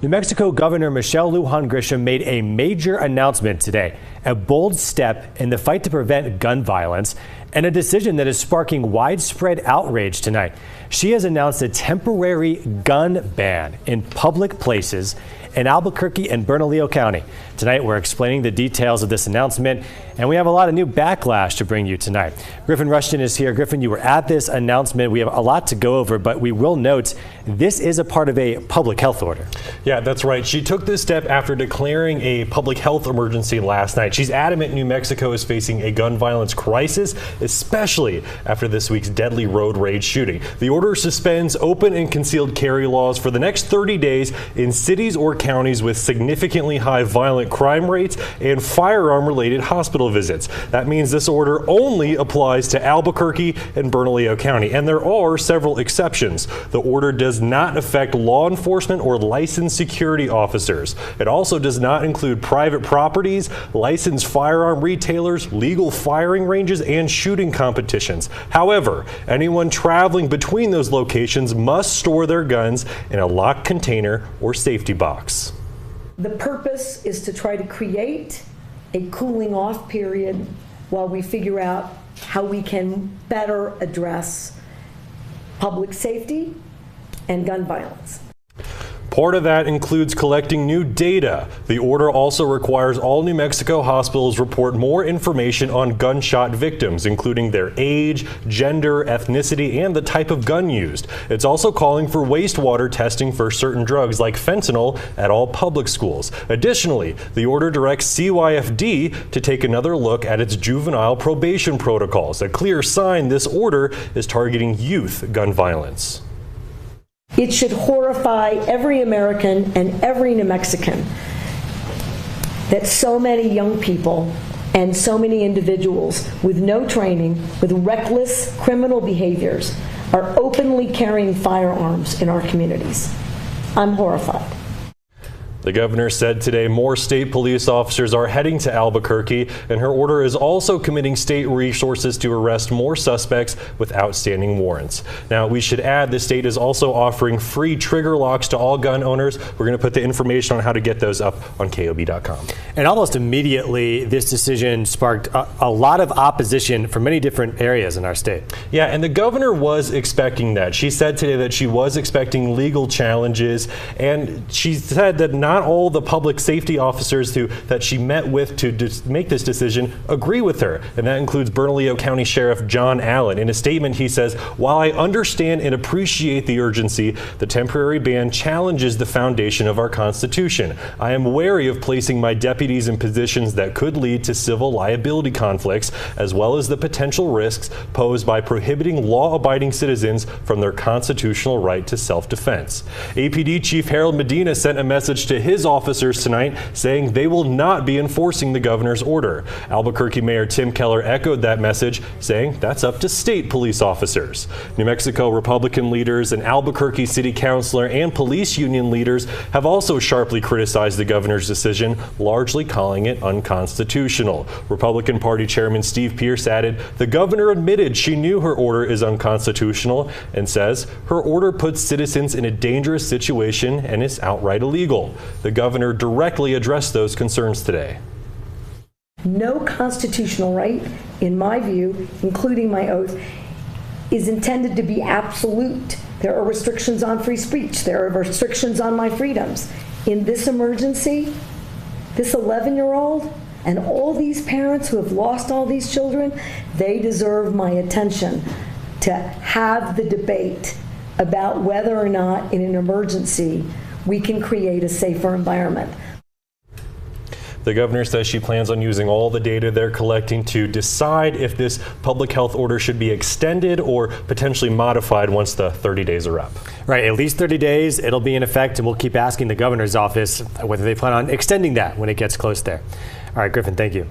New Mexico Governor Michelle Lujan Grisham made a major announcement today, a bold step in the fight to prevent gun violence, and a decision that is sparking widespread outrage tonight. She has announced a temporary gun ban in public places in Albuquerque and Bernalillo County. Tonight, we're explaining the details of this announcement, and we have a lot of new backlash to bring you tonight. Griffin Rushton is here. Griffin, you were at this announcement. We have a lot to go over, but we will note this is a part of a public health order. Yeah, that's right. She took this step after declaring a public health emergency last night. She's adamant New Mexico is facing a gun violence crisis, especially after this week's deadly road rage shooting. The order suspends open and concealed carry laws for the next 30 days in cities or counties with significantly high violent crime rates and firearm-related hospital visits. That means this order only applies to Albuquerque and Bernalillo County, and there are several exceptions. The order does not affect law enforcement or licensed security officers. It also does not include private properties, licensed firearm retailers, legal firing ranges, and shooting competitions. However, anyone traveling between those locations must store their guns in a locked container or safety box. The purpose is to try to create a cooling off period while we figure out how we can better address public safety and gun violence. Part of that includes collecting new data. The order also requires all New Mexico hospitals report more information on gunshot victims, including their age, gender, ethnicity, and the type of gun used. It's also calling for wastewater testing for certain drugs like fentanyl at all public schools. Additionally, the order directs CYFD to take another look at its juvenile probation protocols, a clear sign this order is targeting youth gun violence. It should horrify every American and every New Mexican that so many young people and so many individuals with no training, with reckless criminal behaviors, are openly carrying firearms in our communities. I'm horrified. The governor said today more state police officers are heading to Albuquerque, and her order is also committing state resources to arrest more suspects with outstanding warrants. Now, we should add the state is also offering free trigger locks to all gun owners. We're going to put the information on how to get those up on KOB.com. And almost immediately, this decision sparked a lot of opposition from many different areas in our state. Yeah, and the governor was expecting that. She said today that she was expecting legal challenges, and she said that not all the public safety officers that she met with to make this decision agree with her, and that includes Bernalillo County Sheriff John Allen. In a statement, he says, "While I understand and appreciate the urgency, the temporary ban challenges the foundation of our Constitution. I am wary of placing my deputies in positions that could lead to civil liability conflicts, as well as the potential risks posed by prohibiting law-abiding citizens from their constitutional right to self-defense." APD Chief Harold Medina sent a message to his officers tonight saying they will not be enforcing the governor's order. Albuquerque Mayor Tim Keller echoed that message, saying that's up to state police officers. New Mexico Republican leaders, and Albuquerque City Councilor and police union leaders have also sharply criticized the governor's decision, largely calling it unconstitutional. Republican Party Chairman Steve Pierce added, "The governor admitted she knew her order is unconstitutional and says her order puts citizens in a dangerous situation and is outright illegal." The governor directly addressed those concerns today. No constitutional right, in my view, including my oath, is intended to be absolute. There are restrictions on free speech. There are restrictions on my freedoms. In this emergency, this 11-year-old and all these parents who have lost all these children, they deserve my attention to have the debate about whether or not in an emergency we can create a safer environment. The governor says she plans on using all the data they're collecting to decide if this public health order should be extended or potentially modified once the 30 days are up. Right, at least 30 days, it'll be in effect, and we'll keep asking the governor's office whether they plan on extending that when it gets close there. All right, Griffin, thank you.